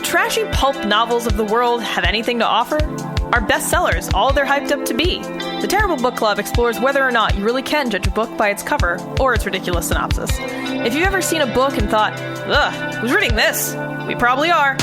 trashy pulp novels of the world have anything to offer? Are bestsellers all they're hyped up to be? The Terrible Book Club explores whether or not you really can judge a book by its cover or its ridiculous synopsis. If you've ever seen a book and thought, ugh, who's reading this? We probably are.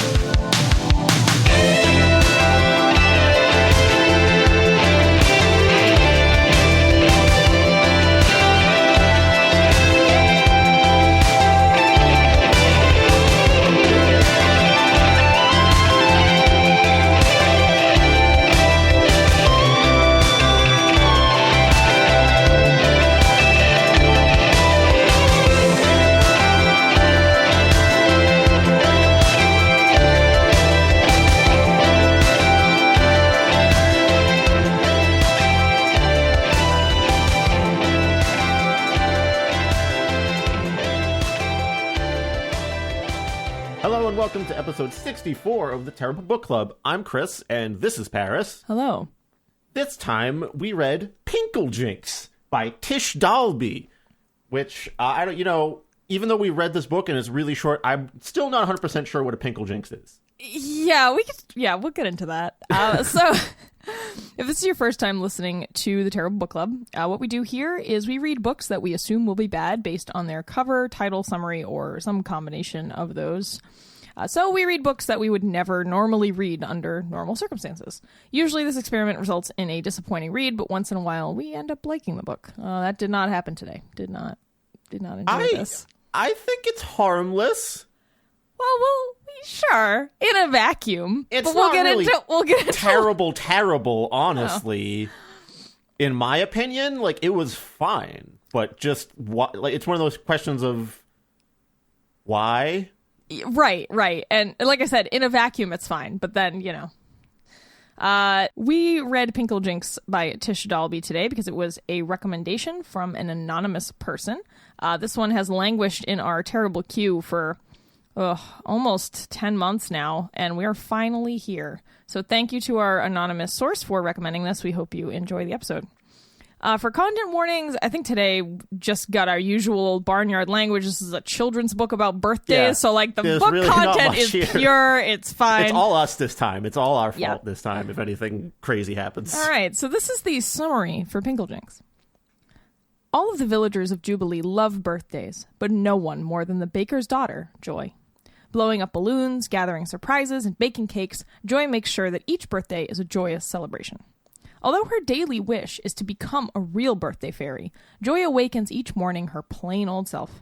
Welcome to episode 64 of the Terrible Book Club. I'm Chris, and this is Paris. Hello. This time, we read Pinklejinx by Tish Dahlby, which, I don't, even though we read this book and it's really short, I'm still not 100% sure what a Pinklejinx is. We'll get into that. So, if this is your first time listening to the Terrible Book Club, what we do here is we read books that we assume will be bad based on their cover, title, summary, or some combination of those. So we read books that we would never normally read under normal circumstances. Usually this experiment results in a disappointing read, but once in a while we end up liking the book. That did not happen today. Did not enjoy this. I think it's harmless. Well, sure, in a vacuum. It's but we'll get into terrible, honestly. In my opinion, it was fine, but just it's one of those questions of why. Right. And like I said, in a vacuum, it's fine. But then, we read Pinklejinx by Tish Dahlby today because it was a recommendation from an anonymous person. This one has languished in our terrible queue for almost 10 months now, and we are finally here. So thank you to our anonymous source for recommending this. We hope you enjoy the episode. For content warnings, I think today just got our usual barnyard language. This is a children's book about birthdays, so the book really content is pure. It's fine. It's all us this time. It's all our fault this time if anything crazy happens. All right, so this is the summary for Pinklejinx. All of the villagers of Jubilee love birthdays, but no one more than the baker's daughter, Joy. Blowing up balloons, gathering surprises, and baking cakes, Joy makes sure that each birthday is a joyous celebration. Although her daily wish is to become a real birthday fairy, Joy awakens each morning her plain old self.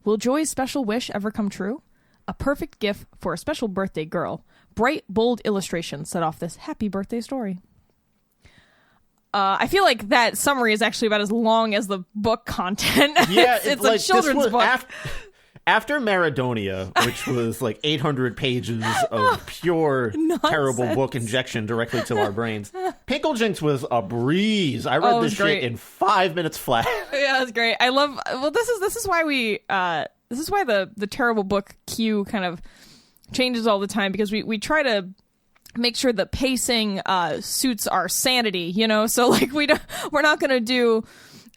Will Joy's special wish ever come true? A perfect gift for a special birthday girl. Bright, bold illustrations set off this happy birthday story. I feel like that summary is actually about as long as the book content. Yeah, it's a children's book. After Maradonia, which was 800 pages of pure terrible book injection directly to our brains, Pinklejinx was a breeze. I read this shit in 5 minutes flat. Yeah, that's great. I love. Well, this is why this is why the terrible book queue kind of changes all the time, because we try to make sure the pacing suits our sanity. So we're not gonna do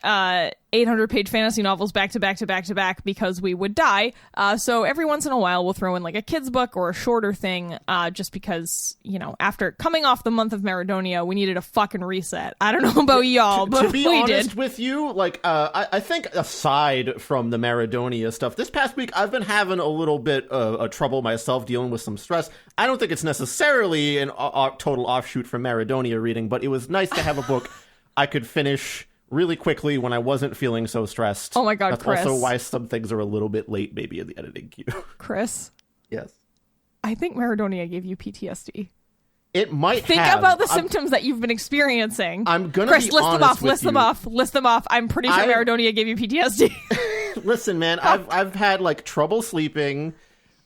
800-page fantasy novels back to back because we would die. So every once in a while we'll throw in a kid's book or a shorter thing, just because, after coming off the month of Maradonia, we needed a fucking reset. I don't know about y'all, but to be we honest did. with you, I think aside from the Maradonia stuff, this past week I've been having a little bit of trouble myself dealing with some stress. I don't think it's necessarily an total offshoot from Maradonia reading, but it was nice to have a book I could finish really quickly when I wasn't feeling so stressed. Oh my God, That's Chris. also why some things are a little bit late maybe in the editing queue. Chris? Yes? I think Maradonia gave you PTSD. It might Think have. about the symptoms that you've been experiencing. I'm going to Chris, be list honest them off, with list you. them off. I'm pretty sure Maradonia gave you PTSD. Listen, man, I've had trouble sleeping.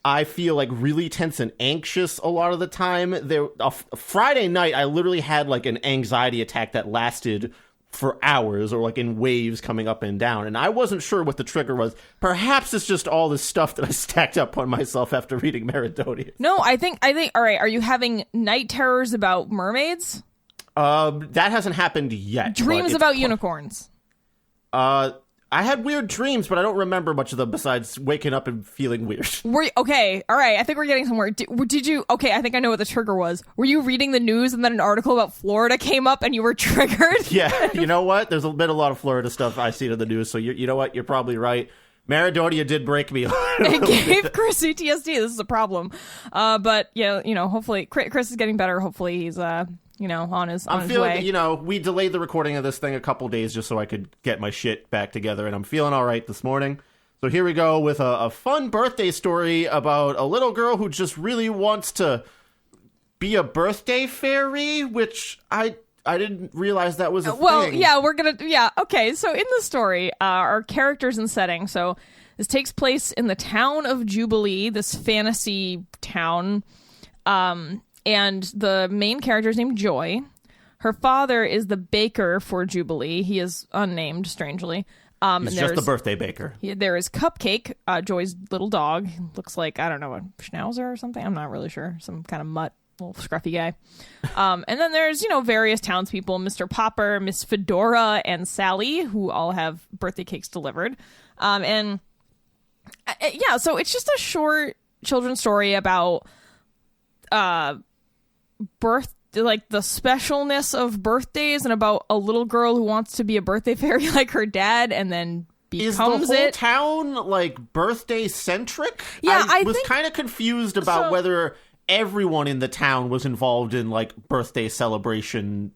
I feel really tense and anxious a lot of the time. Friday night, I literally had an anxiety attack that lasted for hours, or in waves coming up and down, and I wasn't sure what the trigger was. Perhaps it's just all this stuff that I stacked up on myself after reading Maradonia. No, I think all right, are you having night terrors about mermaids? That hasn't happened yet. Dreams about unicorns? I had weird dreams, but I don't remember much of them besides waking up and feeling weird. Okay, all right. I think we're getting somewhere. Did you? Okay, I think I know what the trigger was. Were you reading the news and then an article about Florida came up and you were triggered? Yeah, you know what? There's been a lot of Florida stuff I've seen in the news, so you know what? You're probably right. Maradonia did break me. It gave Chris PTSD. This is a problem. But yeah, hopefully Chris is getting better. Hopefully he's on his way. I'm feeling, we delayed the recording of this thing a couple days just so I could get my shit back together, and I'm feeling all right this morning. So here we go with a fun birthday story about a little girl who just really wants to be a birthday fairy, which I didn't realize that was a thing. Well, yeah, okay. So in the story, our characters and setting. So this takes place in the town of Jubilee, this fantasy town. And the main character is named Joy. Her father is the baker for Jubilee. He is unnamed, strangely. He's just the birthday baker. There is Cupcake, Joy's little dog. Looks like, I don't know, a schnauzer or something. I'm not really sure. Some kind of mutt. Little scruffy guy. And then there's, various townspeople, Mr. Popper, Miss Fedora, and Sally, who all have birthday cakes delivered. So it's just a short children's story about birth, like the specialness of birthdays, and about a little girl who wants to be a birthday fairy like her dad, and then becomes Is the whole town, like, birthday-centric? Yeah, I was kind of confused about whether everyone in the town was involved in like birthday celebration.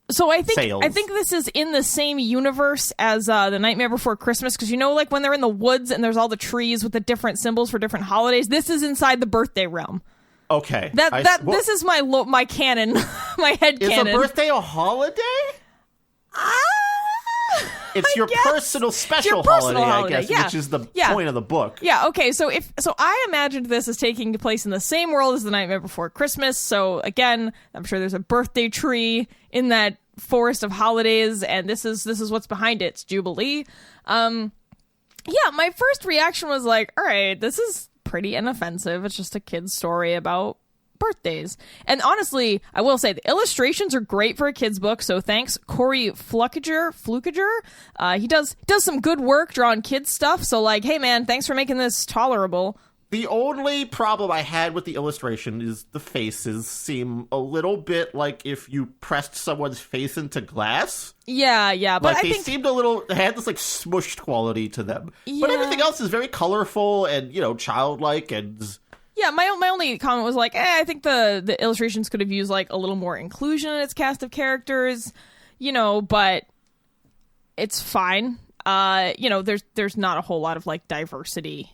So I think sales. I think this is in the same universe as The Nightmare Before Christmas, because like when they're in the woods and there's all the trees with the different symbols for different holidays. This is inside the birthday realm. Okay, this is my canon, my head canon. Is a birthday a holiday? It's your personal special holiday, I guess, which is the point of the book. Yeah, okay, so I imagined this as taking place in the same world as The Nightmare Before Christmas, so again, I'm sure there's a birthday tree in that forest of holidays, and this is what's behind it. It's Jubilee. My first reaction was like, all right, this is pretty inoffensive. It's just a kid's story about birthdays. And honestly, I will say the illustrations are great for a kid's book, so thanks Corey Flukager. He does some good work drawing kids stuff, so like, hey man, thanks for making this tolerable. The only problem I had with the illustration is the faces seem a little bit like if you pressed someone's face into glass. Yeah, but like they seemed a little, they had this like smushed quality to them. Yeah. But everything else is very colorful and, childlike and... Yeah, my only comment was like, I think the illustrations could have used like a little more inclusion in its cast of characters, but it's fine. There's not a whole lot of like diversity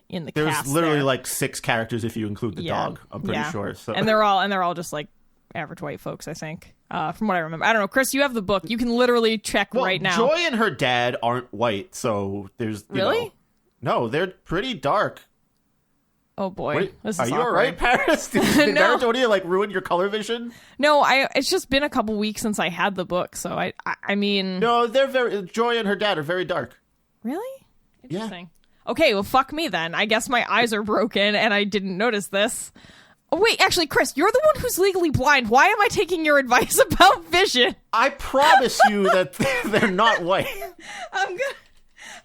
in the cast. There's literally there. like 6 characters if you include the dog. I'm pretty sure. So. And they're all just like average white folks, I think. From what I remember, I don't know. Chris, you have the book. You can literally check right now. Joy and her dad aren't white, so there's really no, they're pretty dark. Oh boy, Wait, this is are you awkward. all right, Paris? Did Maradonia like ruin your color vision? No, it's just been a couple weeks since I had the book, so I mean. No, Joy and her dad are very dark. Really? Interesting. Yeah. Okay, well, fuck me then. I guess my eyes are broken and I didn't notice this. Oh, wait, actually, Chris, you're the one who's legally blind. Why am I taking your advice about vision? I promise you that they're not white.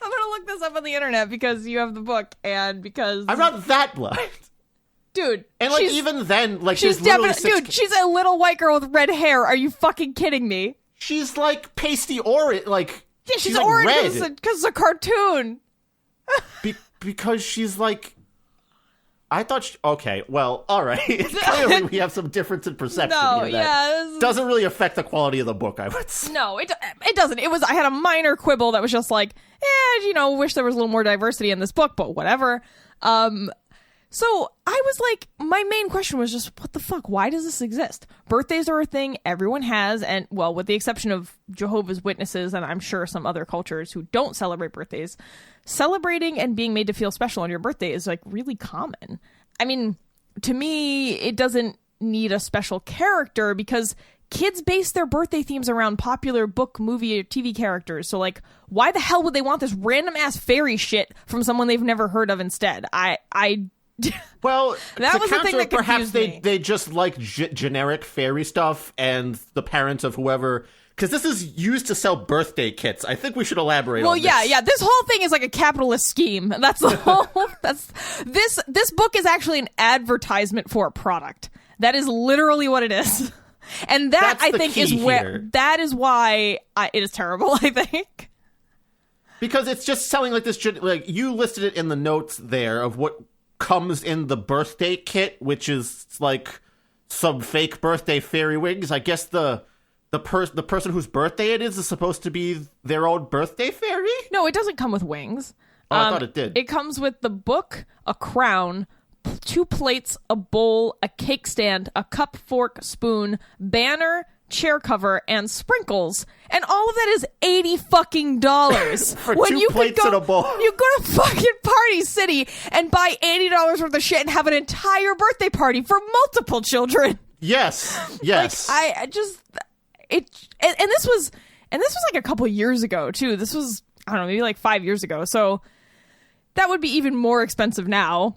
I'm gonna look this up on the internet because you have the book and because I'm not that blind, dude. And like even then, like she's definitely she's a little white girl with red hair. Are you fucking kidding me? She's like pasty orange, like she's like orange red because it's a cartoon. Because she's like. I thought okay, well, all right. Clearly we have some difference in perception here that doesn't really affect the quality of the book, I would say. No, it doesn't. I had a minor quibble that was just like, wish there was a little more diversity in this book, but whatever. So I was like, my main question was just, what the fuck? Why does this exist? Birthdays are a thing everyone has, and well, with the exception of Jehovah's Witnesses and I'm sure some other cultures who don't celebrate birthdays, celebrating and being made to feel special on your birthday is like really common. I mean, to me, it doesn't need a special character because kids base their birthday themes around popular book, movie, or TV characters. So like, why the hell would they want this random ass fairy shit from someone they've never heard of instead? Well, that was the thing that perhaps confused me. they just like generic fairy stuff, and the parents of whoever because this is used to sell birthday kits. I think we should elaborate on this. Well, yeah. This whole thing is like a capitalist scheme. That's the whole. This book is actually an advertisement for a product. That is literally what it is, and that I think is that is why it is terrible. I think because it's just selling like this. Like you listed it in the notes there of what comes in the birthday kit, which is like some fake birthday fairy wings. I guess the person whose birthday it is supposed to be their own birthday fairy? No, it doesn't come with wings. Oh, I thought it did. It comes with the book, a crown, 2 plates, a bowl, a cake stand, a cup, fork, spoon, banner, chair cover, and sprinkles. And all of that is $80 fucking for when 2 you plates and a bowl. You go to fucking Party City and buy $80 worth of shit and have an entire birthday party for multiple children. Yes. Like, I just... And this was like a couple years ago too. This was, I don't know, maybe like 5 years ago. So that would be even more expensive now,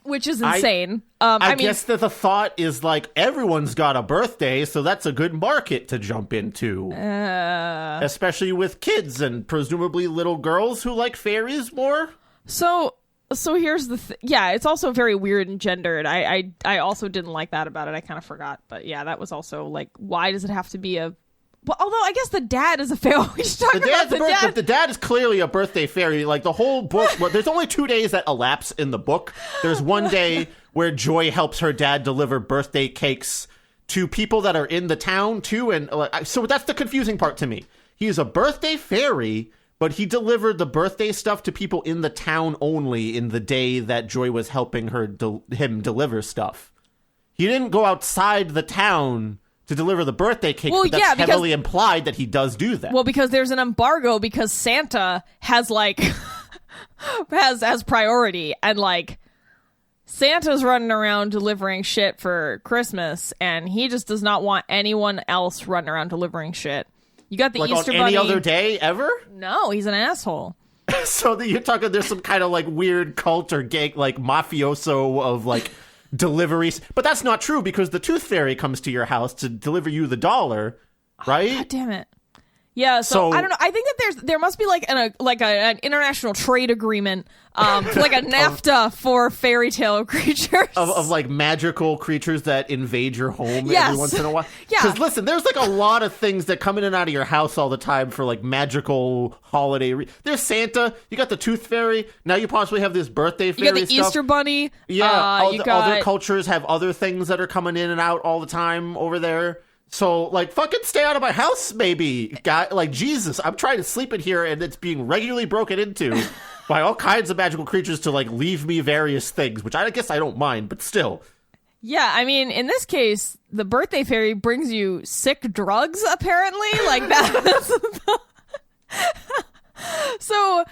which is insane. I mean, guess that the thought is like everyone's got a birthday, so that's a good market to jump into, especially with kids and presumably little girls who like fairies more. So here's the yeah, it's also very weird and gendered. I also didn't like that about it. I kind of forgot, but yeah, that was also like, why does it have to be a? Well, although I guess the dad is a fairy. We should talk about the dad. The dad is clearly a birthday fairy. Like the whole book. Well, there's only 2 days that elapse in the book. There's one day where Joy helps her dad deliver birthday cakes to people that are in the town too, and so that's the confusing part to me. He is a birthday fairy, but he delivered the birthday stuff to people in the town only in the day that Joy was helping him deliver stuff. He didn't go outside the town to deliver the birthday cake, but that's heavily implied that he does do that. Well, because there's an embargo because Santa has, like, has priority, and, like, Santa's running around delivering shit for Christmas, and he just does not want anyone else running around delivering shit. You got the like Easter on Bunny. Any other day ever? No, he's an asshole. So you're talking there's some kind of like weird cult or gang, like mafioso of like deliveries, but that's not true because the Tooth Fairy comes to your house to deliver you the dollar, right? Oh, God damn it. Yeah, so I don't know. I think that there must be like an international trade agreement, like a NAFTA for fairy tale creatures of like magical creatures that invade your home every once in a while. Yeah, because listen, there's like a lot of things that come in and out of your house all the time for like magical holiday. There's Santa, you got the Tooth Fairy. Now you possibly have this birthday fairy. You got the stuff. Easter Bunny. Yeah, other cultures have other things that are coming in and out all the time over there. So, like, fucking stay out of my house, maybe. God, like, Jesus, I'm trying to sleep in here, and it's being regularly broken into by all kinds of magical creatures to, like, leave me various things, which I guess I don't mind, but still. Yeah, I mean, in this case, the birthday fairy brings you sick drugs, apparently. Like, that's... So...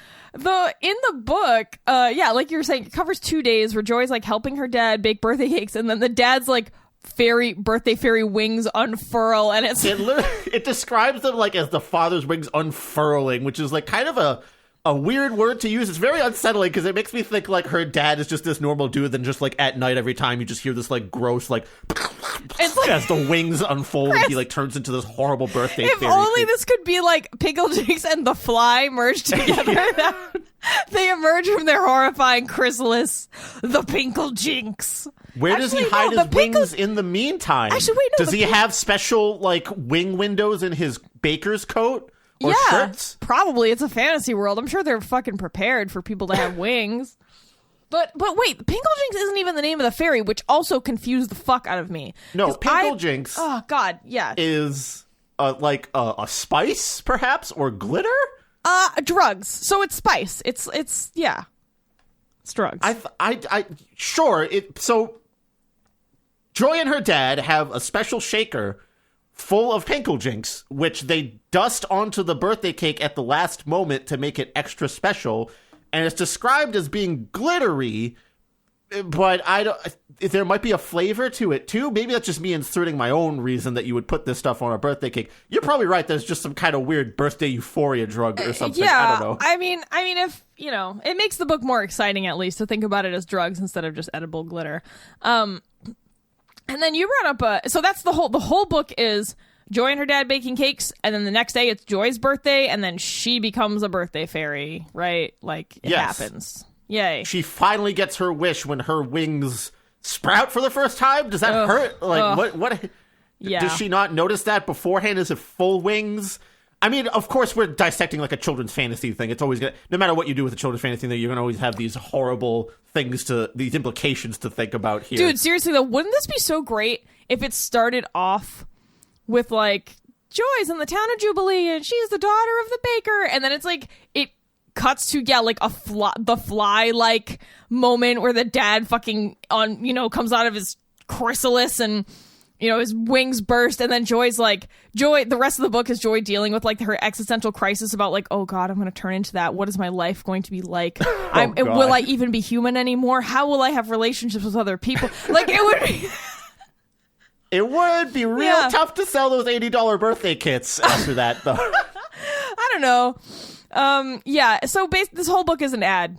in the book, like you were saying, it covers 2 days where Joy's, like, helping her dad bake birthday cakes, and then the dad's, like, birthday fairy wings unfurl, and it describes them like as the father's wings unfurling, which is like kind of a weird word to use. It's very unsettling because it makes me think like her dad is just this normal dude, and just like at night every time you just hear this like gross like as the wings unfold, and he like turns into this horrible birthday fairy. If only this could be like Pinklejinx and the Fly merged together. They emerge from their horrifying chrysalis, the Pinklejinx. Where does he hide his wings in the meantime? Actually, wait, no. Does he have special, like, wing windows in his baker's coat? Or shirts? Probably. It's a fantasy world. I'm sure they're fucking prepared for people to have wings. But wait, Pinklejinx isn't even the name of the fairy, which also confused the fuck out of me. No, Pinklejinx oh, God, yeah. is, like, a spice, perhaps? Or glitter? Drugs. So it's spice. It's yeah. It's drugs. Sure. So Joy and her dad have a special shaker full of Pinklejinx, which they dust onto the birthday cake at the last moment to make it extra special. And it's described as being glittery, but there might be a flavor to it too. Maybe that's just me inserting my own reason that you would put this stuff on a birthday cake. You're probably right. There's just some kind of weird birthday euphoria drug or something. Yeah, I don't know. I mean, if you know, it makes the book more exciting at least to think about it as drugs instead of just edible glitter. And then you brought up so that's the whole book is Joy and her dad baking cakes, and then the next day it's Joy's birthday, and then she becomes a birthday fairy, right? Like, it happens. Yay. She finally gets her wish when her wings sprout for the first time. Does that hurt? Like, what? Yeah. Does she not notice that beforehand? Is it full wings? I mean, of course, we're dissecting like a children's fantasy thing. It's always going to, no matter what you do with a children's fantasy thing, you're going to always have these horrible things these implications to think about here. Dude, seriously though, wouldn't this be so great if it started off with like, Joy's in the town of Jubilee and she's the daughter of the baker, and then it's like, it cuts to, like the fly like moment where the dad fucking comes out of his chrysalis and his wings burst, and then Joy's like, the rest of the book is Joy dealing with like her existential crisis about like, oh God, I'm going to turn into that. What is my life going to be like? Will I even be human anymore? How will I have relationships with other people? Like, it would be... It would be real tough to sell those $80 birthday kits after that, though. I don't know. So this whole book is an ad.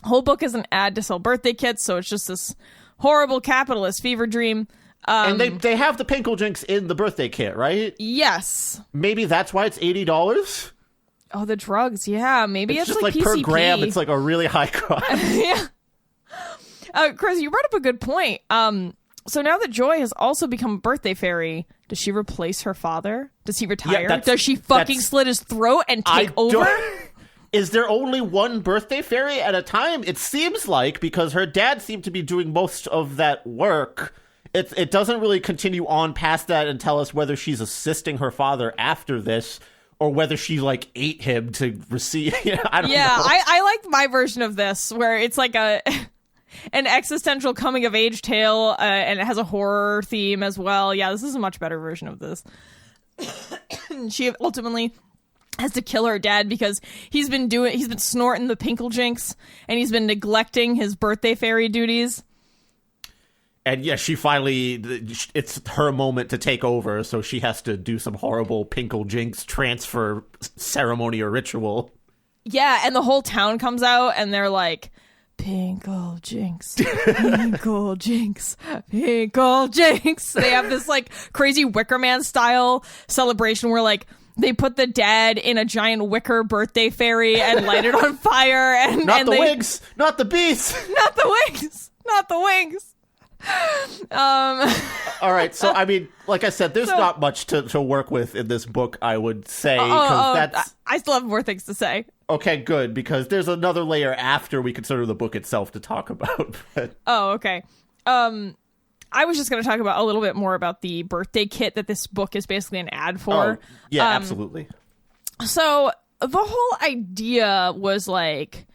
Whole book is an ad to sell birthday kits, so it's just this horrible capitalist fever dream. And they have the Pinklejinx in the birthday kit, right? Yes. Maybe that's why it's $80? Oh, the drugs, yeah. Maybe it's just like PCP. Per gram, it's like a really high cost. Yeah. Chris, you brought up a good point. So now that Joy has also become a birthday fairy, does she replace her father? Does he retire? Yeah, does she fucking slit his throat and take over? Is there only one birthday fairy at a time? It seems like, because her dad seemed to be doing most of that work. It doesn't really continue on past that and tell us whether she's assisting her father after this or whether she like ate him to receive. I don't know. I like my version of this where it's like an existential coming of age tale and it has a horror theme as well. Yeah, this is a much better version of this. She ultimately has to kill her dad because he's been snorting the Pinklejinx and he's been neglecting his birthday fairy duties. And yeah, she finally, it's her moment to take over, so she has to do some horrible Pinklejinx transfer ceremony or ritual. Yeah, and the whole town comes out, and they're like, Pinklejinx, Pinklejinx, Pinklejinx. They have this, like, crazy Wicker Man style celebration where, like, they put the dad in a giant wicker birthday fairy and light it on fire. And Not the wings! Not the bees! Not the wings! Not the wings! All right, so I mean, like I said, there's not much to work with in this book, I would say. I still have more things to say. Okay, good, because there's another layer after we consider the book itself to talk about. Oh, okay. I was just going to talk about a little bit more about the birthday kit that this book is basically an ad for. Oh, yeah, absolutely. So the whole idea was like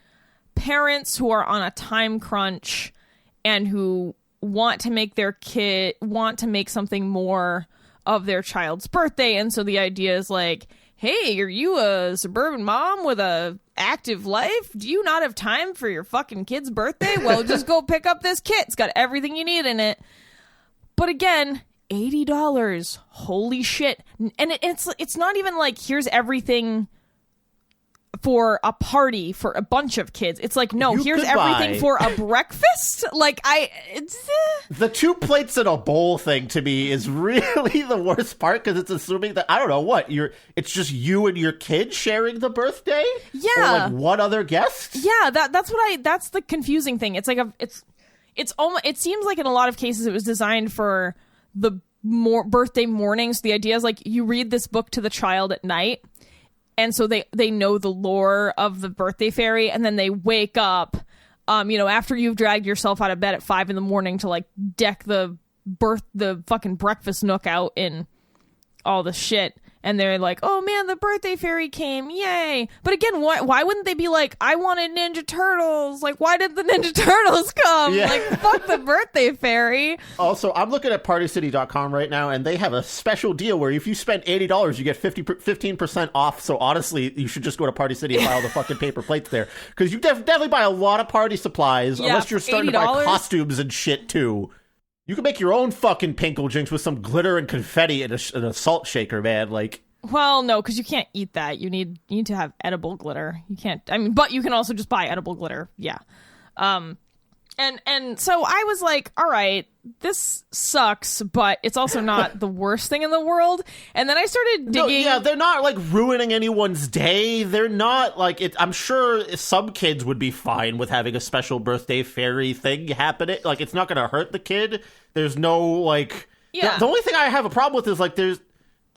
parents who are on a time crunch and who want to make something more of their child's birthday. And so the idea is like, hey, are you a suburban mom with a active life? Do you not have time for your fucking kid's birthday? Well, just go pick up this kit. It's got everything you need in it. But again, $80. Holy shit. And it's not even like, here's everything for a party for a bunch of kids. It's like, no, here's everything for a breakfast. Like, the 2 plates in a bowl thing to me is really the worst part, because it's assuming that, I don't know what, it's just you and your kid sharing the birthday? Yeah. Or like one other guest? Yeah, that's the confusing thing. It's like it's almost, it seems like in a lot of cases it was designed for the birthday mornings. The idea is like, you read this book to the child at night, and so they know the lore of the birthday fairy, and then they wake up, after you've dragged yourself out of bed at 5 a.m. to like deck the fucking breakfast nook out in all the shit. And they're like, oh man, the birthday fairy came, yay. But again, why wouldn't they be like, I wanted Ninja Turtles? Like, why did the Ninja Turtles come? Yeah. Like, fuck the birthday fairy. Also, I'm looking at partycity.com right now, and they have a special deal where if you spend $80, you get 15% off. So honestly, you should just go to Party City and buy all the fucking paper plates there. Because you definitely buy a lot of party supplies, unless you're starting to buy costumes and shit too. You can make your own fucking Pinklejinx with some glitter and confetti and a salt shaker, man. Like, well, no, because you can't eat that. You need to have edible glitter. You can't. I mean, but you can also just buy edible glitter. Yeah. And so I was like, all right, this sucks, but it's also not the worst thing in the world. And then I started digging. No, yeah, they're not like ruining anyone's day. They're not like it. I'm sure some kids would be fine with having a special birthday fairy thing happening. Like, it's not going to hurt the kid. There's no like. Yeah. The only thing I have a problem with is like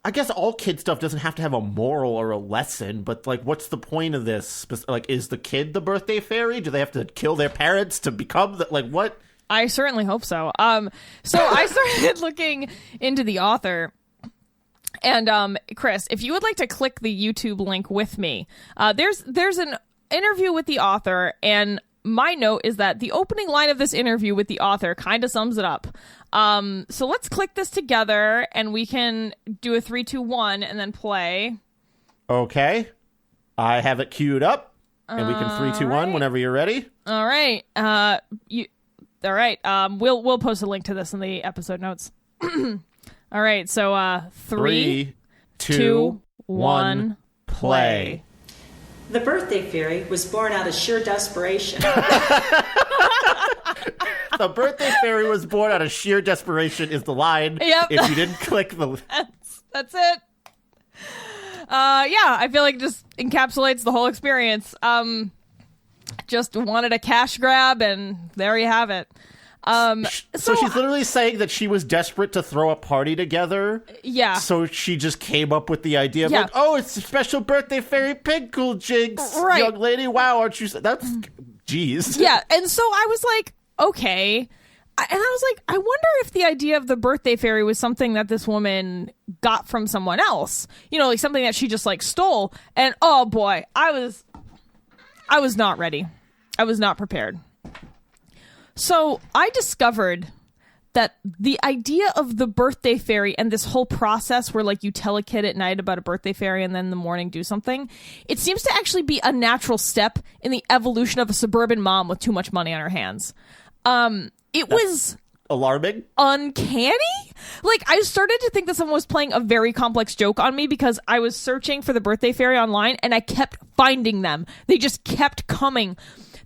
I guess all kid stuff doesn't have to have a moral or a lesson, but like, what's the point of this? Like, is the kid the birthday fairy? Do they have to kill their parents to become like what? I certainly hope so. So I started looking into the author. And Chris, if you would like to click the YouTube link with me, there's an interview with the author, and my note is that the opening line of this interview with the author kind of sums it up. So let's click this together, and we can do a 3, 2, 1, and then play. Okay, I have it queued up, and we can 3, 2, 1 whenever you're ready. All right. All right. We'll post a link to this in the episode notes. All right. So 3, 2, 1, play. The birthday fairy was born out of sheer desperation. The birthday fairy was born out of sheer desperation is the line. Yep. If you didn't click the... That's it. Yeah, I feel like it just encapsulates the whole experience. Just wanted a cash grab, and there you have it. So she's literally saying that she was desperate to throw a party together. Yeah. So she just came up with the idea of Yeah. like, oh, it's a special birthday fairy Pinklejinx, Right. young lady. Wow, aren't you? That's, jeez. Yeah, and so I was like, okay. And I was like, I wonder if the idea of the birthday fairy was something that this woman got from someone else. You know, like something that she just like stole. And oh boy, I was not ready. I was not prepared. So I discovered that the idea of the birthday fairy and this whole process where like you tell a kid at night about a birthday fairy and then in the morning do something, it seems to actually be a natural step in the evolution of a suburban mom with too much money on her hands. It was Alarming. uncanny. Like, I started to think that someone was playing a very complex joke on me because I was searching for the birthday fairy online and I kept finding them. They just kept coming.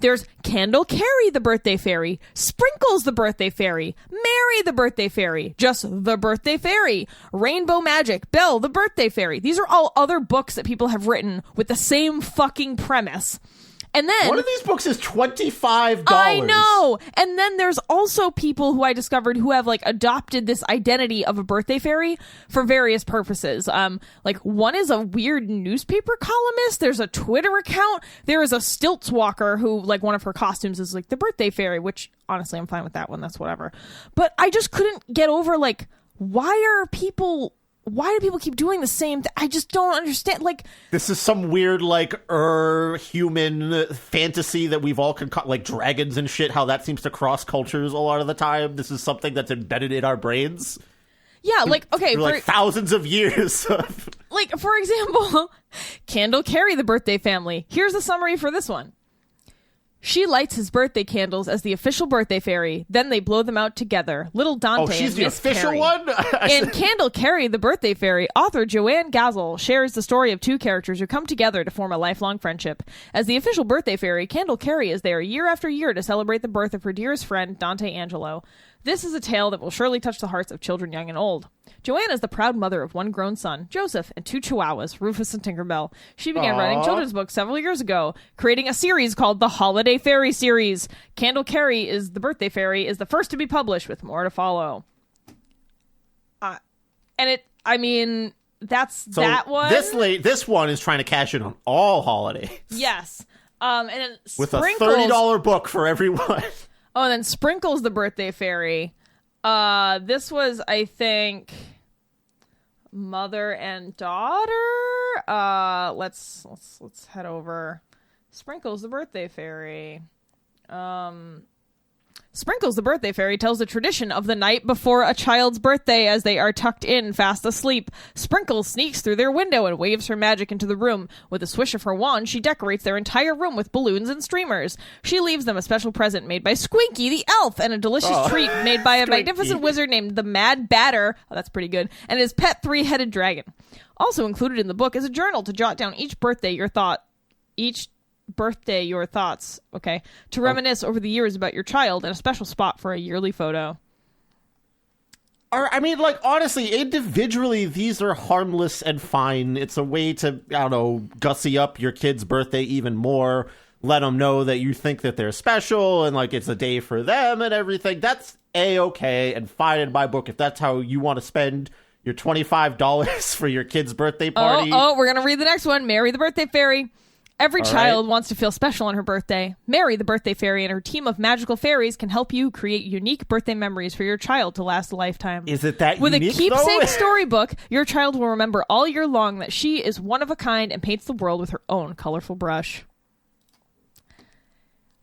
There's Candle Carrie, the birthday fairy, Sprinkles, the birthday fairy, Mary, the birthday fairy, Just the birthday fairy, Rainbow Magic, Belle, the birthday fairy. These are all other books that people have written with the same fucking premise. And then one of these books is $25. I know. And then there's also people who I discovered who have like adopted this identity of a birthday fairy for various purposes. Like one is a weird newspaper columnist. There's a Twitter account. There is a stilts walker who like one of her costumes is like the birthday fairy, which honestly I'm fine with that one. That's whatever. But I just couldn't get over like why do people keep doing the same thing? I just don't understand. Like, this is some weird, like, human fantasy that we've all like dragons and shit, how that seems to cross cultures a lot of the time. This is something that's embedded in our brains. yeah, like, okay. For like thousands of years. Like, for example, Candle Carrie, the birthday family. Here's the summary for this one. She lights his birthday candles as the official birthday fairy. Then they blow them out together. Little Dante she's and the Miss official Carrie. one? In Candle Carrie, the birthday fairy, author Joanne Gazel shares the story of two characters who come together to form a lifelong friendship. As the official birthday fairy, Candle Carrie is there year after year to celebrate the birth of her dearest friend, Dante Angelo. This is a tale that will surely touch the hearts of children young and old. Joanne is the proud mother of one grown son, Joseph, and two chihuahuas, Rufus and Tinkerbell. She began writing children's books several years ago, creating a series called the Holiday Fairy Series. Candle Carrie is the birthday fairy, is the first to be published, with more to follow. That's so that one. This one is trying to cash in on all holidays. Yes. And then with a $30 book for everyone. Oh, and then Sprinkles, the birthday fairy. This was, I think, mother and daughter. Let's head over. Sprinkles, the birthday fairy. Sprinkles, the birthday fairy, tells the tradition of the night before a child's birthday as they are tucked in, fast asleep. Sprinkles sneaks through their window and waves her magic into the room. With a swish of her wand, she decorates their entire room with balloons and streamers. She leaves them a special present made by Squinky the elf and a delicious treat made by a magnificent wizard named the Mad Batter. Oh, that's pretty good. And his pet three-headed dragon. Also included in the book is a journal to jot down each birthday your thoughts, okay? To reminisce over the years about your child and a special spot for a yearly photo. I mean, like, honestly, individually, these are harmless and fine. It's a way to, I don't know, gussy up your kid's birthday even more. Let them know that you think that they're special and, like, it's a day for them and everything. That's A-okay and fine in my book if that's how you want to spend your $25 for your kid's birthday party. Oh, we're going to read the next one. Mary the Birthday Fairy. Every child wants to feel special on her birthday. Mary, the birthday fairy, and her team of magical fairies can help you create unique birthday memories for your child to last a lifetime. Is it that With unique, a keepsake though? storybook, your child will remember all year long that she is one of a kind and paints the world with her own colorful brush.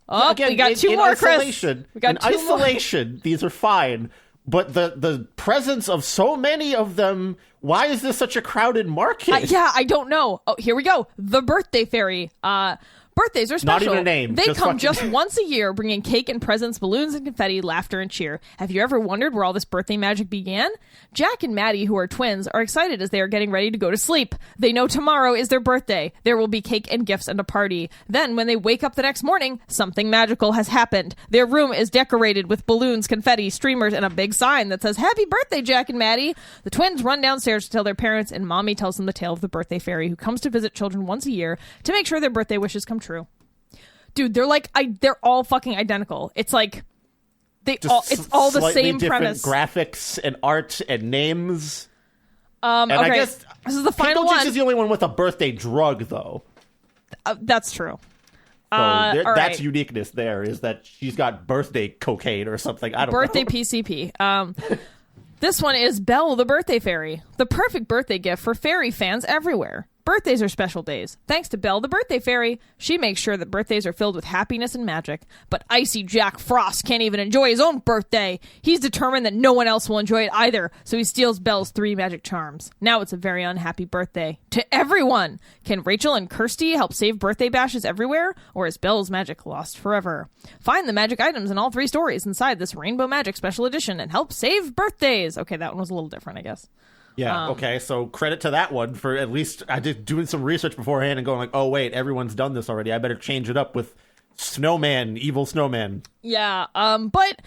Oh, Again, we got two more, Chris. We got in two more. isolation, these are fine. But the presence of so many of them, why is this such a crowded market? Yeah, I don't know. Oh, here we go. The Birthday Fairy. Birthdays are special. Not even a name. They come just once a year, bringing cake and presents, balloons and confetti, laughter and cheer. Have you ever wondered where all this birthday magic began? Jack and Maddie, who are twins, are excited as they are getting ready to go to sleep. They know tomorrow is their birthday. There will be cake and gifts and a party. Then, when they wake up the next morning, something magical has happened. Their room is decorated with balloons, confetti, streamers, and a big sign that says, "Happy birthday, Jack and Maddie." The twins run downstairs to tell their parents, and Mommy tells them the tale of the birthday fairy who comes to visit children once a year to make sure their birthday wishes come true. Dude, they're like, they're all fucking identical. It's like, it's all the same premise. Graphics and art and names. And I guess this is the final one. Pinklejinx is the only one with a birthday drug, though. That's true. So all that's right. uniqueness there, is that she's got birthday cocaine or something. I don't know. Birthday PCP. This one is Belle the Birthday Fairy, the perfect birthday gift for fairy fans everywhere. Birthdays are special days. Thanks to Belle the Birthday Fairy, she makes sure that birthdays are filled with happiness and magic. But icy Jack Frost can't even enjoy his own birthday. He's determined that no one else will enjoy it either, so he steals Belle's 3 magic charms. Now it's a very unhappy birthday. To everyone! Can Rachel and Kirsty help save birthday bashes everywhere? Or is Belle's magic lost forever? Find the magic items in all 3 stories inside this Rainbow Magic Special Edition and help save birthdays! Okay, that one was a little different, I guess. Yeah, okay, so credit to that one for at least I did doing some research beforehand and going like, oh wait, everyone's done this already. I better change it up with snowman, evil snowman. Yeah, but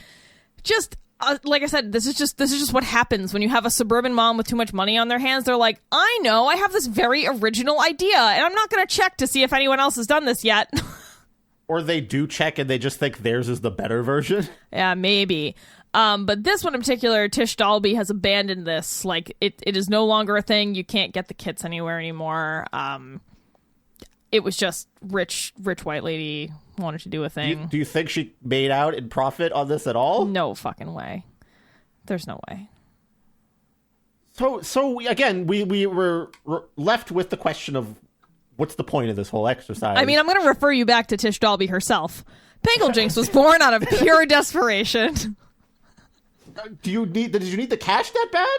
just like I said, this is just what happens when you have a suburban mom with too much money on their hands. They're like, I know, I have this very original idea, and I'm not going to check to see if anyone else has done this yet. Or they do check and they just think theirs is the better version. Yeah, maybe. But this one in particular, Tish Dahlby has abandoned this. Like, it is no longer a thing. You can't get the kits anywhere anymore. It was just rich white lady wanted to do a thing. Do you think she made out in profit on this at all? No fucking way. There's no way. So again, we were left with the question of what's the point of this whole exercise? I mean, I'm going to refer you back to Tish Dahlby herself. Pinklejinx was born out of pure desperation. Did you need the cash that bad?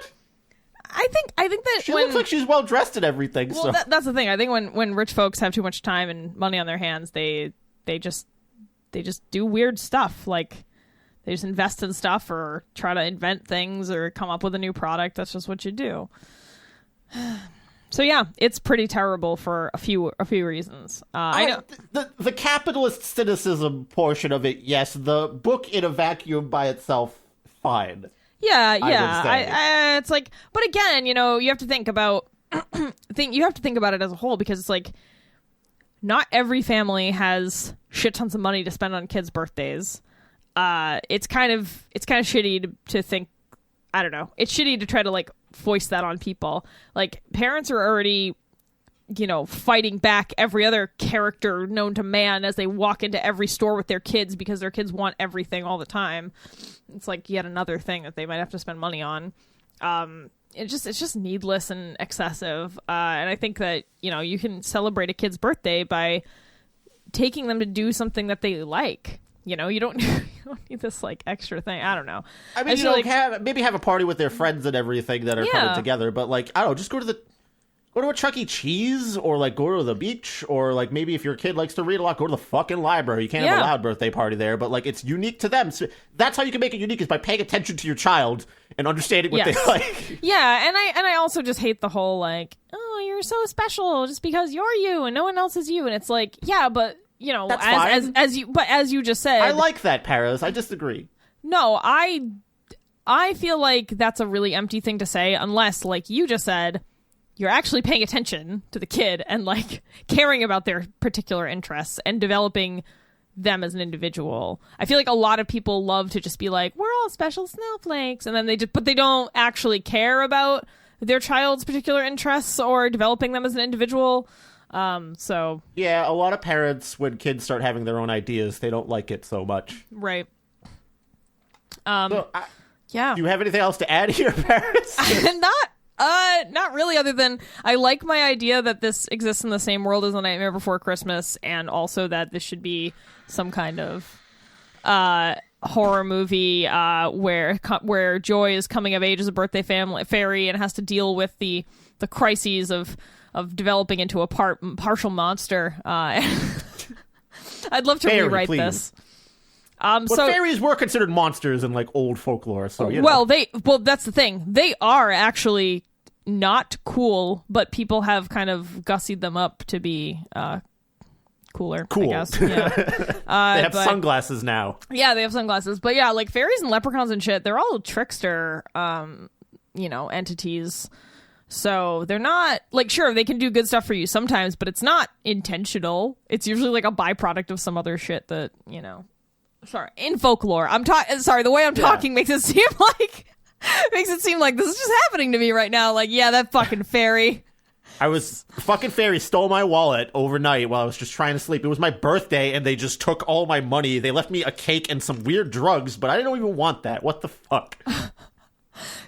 I think that she looks like she's well dressed and everything. Well, so. that's the thing. I think when rich folks have too much time and money on their hands, they just do weird stuff. Like they just invest in stuff or try to invent things or come up with a new product. That's just what you do. So yeah, it's pretty terrible for a few reasons. I know the capitalist cynicism portion of it. Yes, the book in a vacuum by itself, fine. Yeah. It's like, but again, you know, you have to think about you have to think about it as a whole, because it's like not every family has shit tons of money to spend on kids' birthdays. It's kind of shitty to think. I don't know. It's shitty to try to like foist that on people. Like parents are already, you know, fighting back every other character known to man as they walk into every store with their kids because their kids want everything all the time. It's like yet another thing that they might have to spend money on. It's just needless and excessive. And I think that, you know, you can celebrate a kid's birthday by taking them to do something that they like. You know, you don't need this like extra thing. I don't know. I mean, you know, like, maybe have a party with their friends and everything that are coming together. But like, I don't know, just go to a Chuck E. Cheese, or like go to the beach, or like maybe if your kid likes to read a lot, go to the fucking library. You can't have a loud birthday party there, but like it's unique to them. So that's how you can make it unique, is by paying attention to your child and understanding what they like. Yeah, and I also just hate the whole like, oh, you're so special just because you're you and no one else is you. And it's like, yeah, but you know, That's fine. as you just said, I like that, Paris. I disagree. no, I feel like that's a really empty thing to say unless, like you just said, you're actually paying attention to the kid and like caring about their particular interests and developing them as an individual. I feel like a lot of people love to just be like, we're all special snowflakes, and then but they don't actually care about their child's particular interests or developing them as an individual. So yeah, a lot of parents, when kids start having their own ideas, they don't like it so much. right. Yeah. Do you have anything else to add here, Paris? Not really, other than I like my idea that this exists in the same world as A Nightmare Before Christmas, and also that this should be some kind of horror movie where Joy is coming of age as a birthday fairy and has to deal with the crises of developing into a partial monster. I'd love to rewrite this. Fairies were considered monsters in like old folklore, so you Well, know. that's the thing. They are actually not cool, but people have kind of gussied them up to be cooler. Cool. I guess. Yeah. They have sunglasses now. Yeah, they have sunglasses. But yeah, like fairies and leprechauns and shit, they're all trickster, entities. So they're not like, sure, they can do good stuff for you sometimes, but it's not intentional. It's usually like a byproduct of some other shit that, you know. Sorry, in folklore. The way I'm talking makes it seem like this is just happening to me right now. Like, yeah, that fucking fairy. Fucking fairy stole my wallet overnight while I was just trying to sleep. It was my birthday and they just took all my money. They left me a cake and some weird drugs, but I didn't even want that. What the fuck?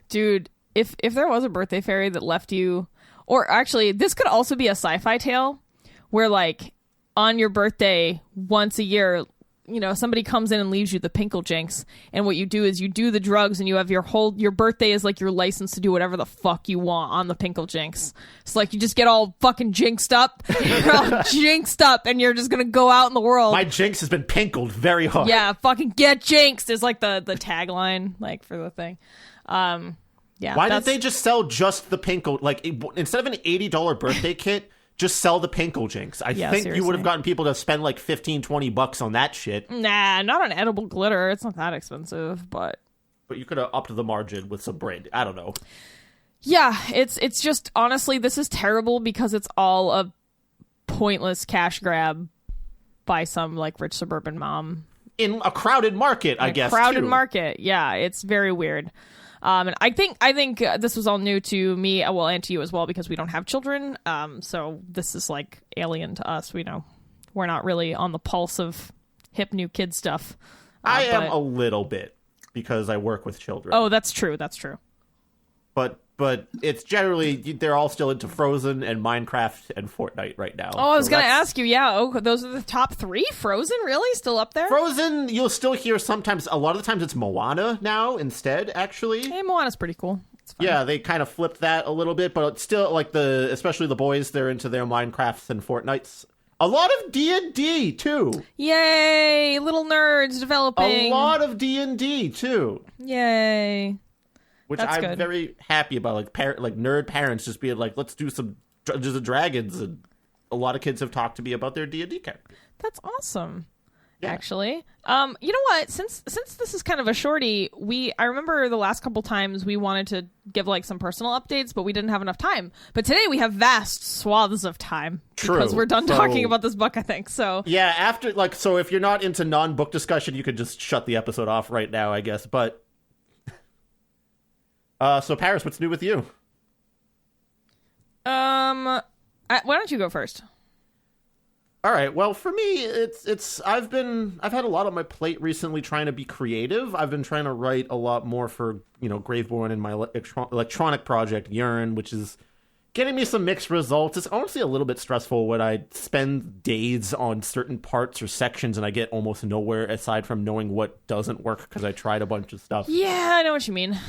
Dude, if there was a birthday fairy that left you, or actually, this could also be a sci-fi tale where like on your birthday once a year, you know, somebody comes in and leaves you the Pinklejinx, and what you do is you do the drugs, and you have your birthday is like your license to do whatever the fuck you want on the Pinklejinx. It's like you just get all fucking jinxed up, you're all jinxed up, and you're just gonna go out in the world. My jinx has been pinkled very hard. Yeah, fucking get jinxed is like the tagline, like for the thing. Yeah. Why did they just sell just the Pinkle? Like instead of an $80 birthday kit, just sell the Pinklejinx. I think seriously. you would have gotten people to spend like $15-$20 on that shit. Nah, not on edible glitter. It's not that expensive, but you could have upped the margin with some bread. I don't know. Yeah, it's just honestly, this is terrible because it's all a pointless cash grab by some like rich suburban mom in a crowded market. I guess crowded market. Yeah, it's very weird. And I think this was all new to me, well, and to you as well, because we don't have children. So this is like alien to us. We know we're not really on the pulse of hip new kid stuff. I am a little bit because I work with children. Oh, that's true. That's true. But it's generally, they're all still into Frozen and Minecraft and Fortnite right now. Oh, I was going to ask you, yeah. Oh, those are the top 3? Frozen, really? Still up there? Frozen, you'll still hear sometimes, a lot of the times it's Moana now instead, actually. Hey, Moana's pretty cool. Yeah, they kind of flipped that a little bit, but it's still, like, especially the boys, they're into their Minecrafts and Fortnites. A lot of D&D, too. Yay! Little nerds developing. A lot of D&D, too. Yay. Which I'm good. Very happy about, like nerd parents just being like, let's do some Dungeons and Dragons, and a lot of kids have talked to me about their D&D characters. That's awesome, actually. You know what? Since this is kind of a shorty, I remember the last couple times we wanted to give like some personal updates, but we didn't have enough time. But today we have vast swaths of time because we're done talking about this book, I think. So yeah, after so if you're not into non-book discussion, you could just shut the episode off right now, I guess. But so Paris, what's new with you? Why don't you go first? All right. Well, for me, I've had a lot on my plate recently trying to be creative. I've been trying to write a lot more for, Graveborn and my electronic project, Yearn, which is getting me some mixed results. It's honestly a little bit stressful when I spend days on certain parts or sections and I get almost nowhere aside from knowing what doesn't work because I tried a bunch of stuff. Yeah, I know what you mean.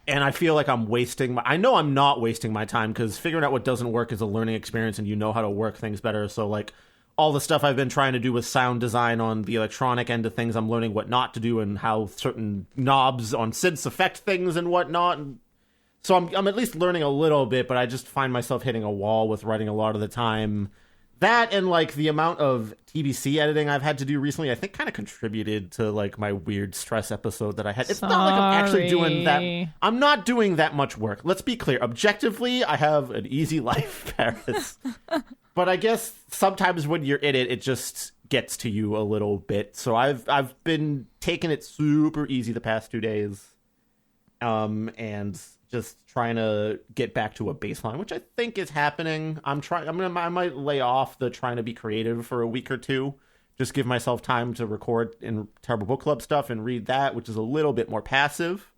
And I feel like I know I'm not wasting my time because figuring out what doesn't work is a learning experience and you know how to work things better. So like all the stuff I've been trying to do with sound design on the electronic end of things, I'm learning what not to do and how certain knobs on synths affect things and whatnot. And so I'm at least learning a little bit, but I just find myself hitting a wall with writing a lot of the time. That and like the amount of TBC editing I've had to do recently, I think kind of contributed to like my weird stress episode that I had. It's not like I'm actually doing that. I'm not doing that much work. Let's be clear. Objectively, I have an easy life, Paris. But I guess sometimes when you're in it, it just gets to you a little bit. So I've been taking it super easy the past 2 days. And just trying to get back to a baseline, which I think is happening. I might lay off the trying to be creative for a week or two. Just give myself time to record in Terrible Book Club stuff and read that, which is a little bit more passive.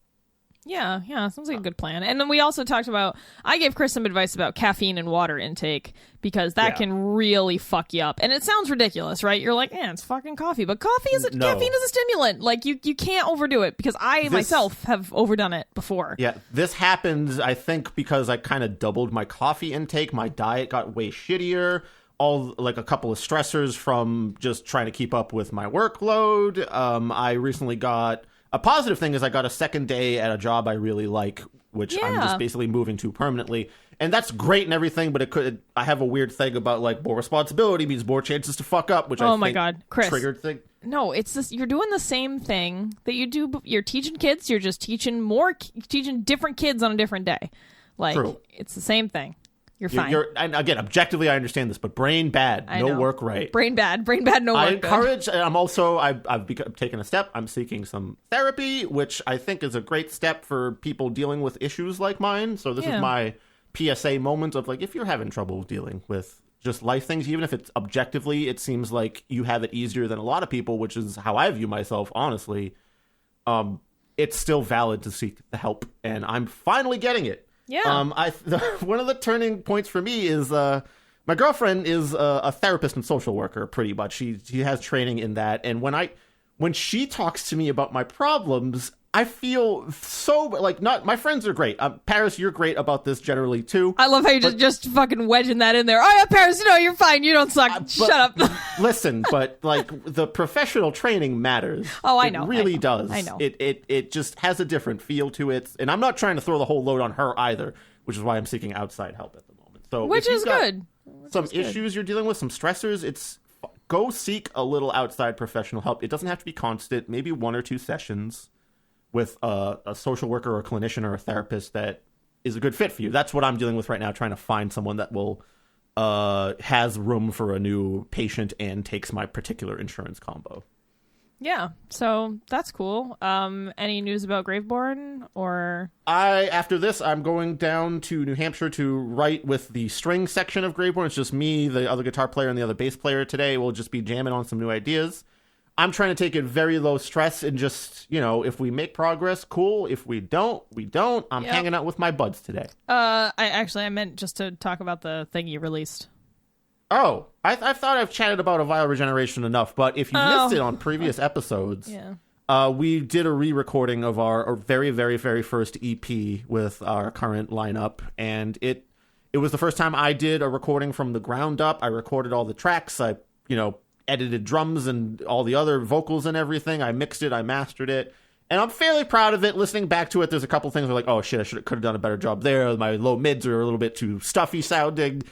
Yeah, sounds like a good plan. And then we also talked about, I gave Chris some advice about caffeine and water intake, because that can really fuck you up. And it sounds ridiculous, right? You're like, it's fucking coffee. But caffeine is a stimulant. Like, you can't overdo it, because I myself have overdone it before. Yeah, this happens, I think, because I kind of doubled my coffee intake. My diet got way shittier. Like a couple of stressors from just trying to keep up with my workload. I recently got... A positive thing is I got a second day at a job I really like, which I'm just basically moving to permanently. And that's great and everything, but I have a weird thing about like more responsibility means more chances to fuck up, which I think my God, Chris. Triggered thing. No, it's this, you're doing the same thing that you do. You're teaching kids. You're just teaching different kids on a different day. Like, True. It's the same thing. You're fine. And again, objectively, I understand this, but brain bad, no work right. Brain bad, no work. I encourage. And I've taken a step. I'm seeking some therapy, which I think is a great step for people dealing with issues like mine. So this is my PSA moment of like, if you're having trouble dealing with just life things, even if it's objectively, it seems like you have it easier than a lot of people, which is how I view myself, honestly. It's still valid to seek the help, and I'm finally getting it. Yeah. One of the turning points for me is my girlfriend is a therapist and social worker, pretty much. She has training in that, and when she talks to me about my problems, I feel so like my friends are great. Paris, you're great about this generally too. I love how you just fucking wedging that in there. Oh yeah, Paris, you're fine. You don't suck. Shut up. Listen, but like the professional training matters. Oh, I know. It really does. I know. It just has a different feel to it, and I'm not trying to throw the whole load on her either, which is why I'm seeking outside help at the moment. So, which is good. Some issues you're dealing with, some stressors. Go seek a little outside professional help. It doesn't have to be constant. Maybe 1 or 2 sessions with a social worker or a clinician or a therapist that is a good fit for you. That's what I'm dealing with right now, trying to find someone that will has room for a new patient and takes my particular insurance combo. Yeah, so that's cool. Any news about Graveborn or? After this, I'm going down to New Hampshire to write with the string section of Graveborn. It's just me, the other guitar player, and the other bass player today. We'll just be jamming on some new ideas. I'm trying to take it very low stress and just, if we make progress, cool. If we don't, we don't. I'm hanging out with my buds today. I meant just to talk about the thing you released. Oh, I thought I've chatted about a Vial Regeneration enough, but if you missed it on previous episodes, we did a re-recording of our very, very, very first EP with our current lineup, and it was the first time I did a recording from the ground up. I recorded all the tracks. I, edited drums and all the other vocals and everything. I mixed it, I mastered it, and I'm fairly proud of it. Listening back to it, there's a couple things where like, oh shit, could have done a better job there. My low mids are a little bit too stuffy sounding,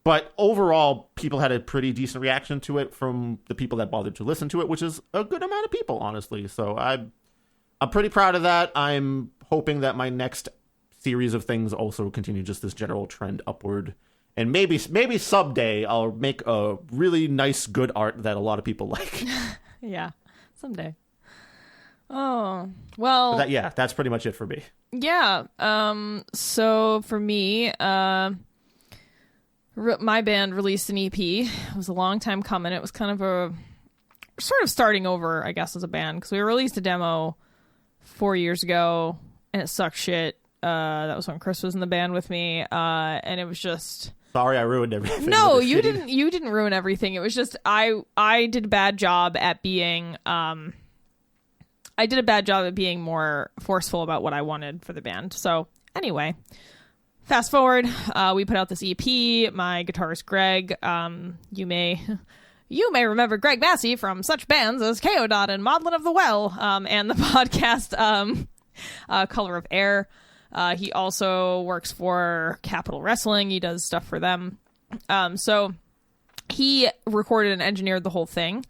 but overall, people had a pretty decent reaction to it from the people that bothered to listen to it, which is a good amount of people, honestly. So I'm pretty proud of that. I'm hoping that my next series of things also continue just this general trend upward. And maybe someday I'll make a really nice, good art that a lot of people like. Yeah, someday. Oh, well. That's pretty much it for me. Yeah. So for me, my band released an EP. It was a long time coming. It was kind of a sort of starting over, I guess, as a band, because we released a demo 4 years ago, and it sucked shit. That was when Chris was in the band with me, and it was just. Sorry, I ruined everything. No, you didn't. You didn't ruin everything. It was just I did a bad job at being more forceful about what I wanted for the band. So anyway, fast forward, we put out this EP. My guitarist Greg, you may remember Greg Massey from such bands as K.O. and Maudlin of the Well, and the podcast Color of Air. He also works for Capital Wrestling. He does stuff for them. So he recorded and engineered the whole thing.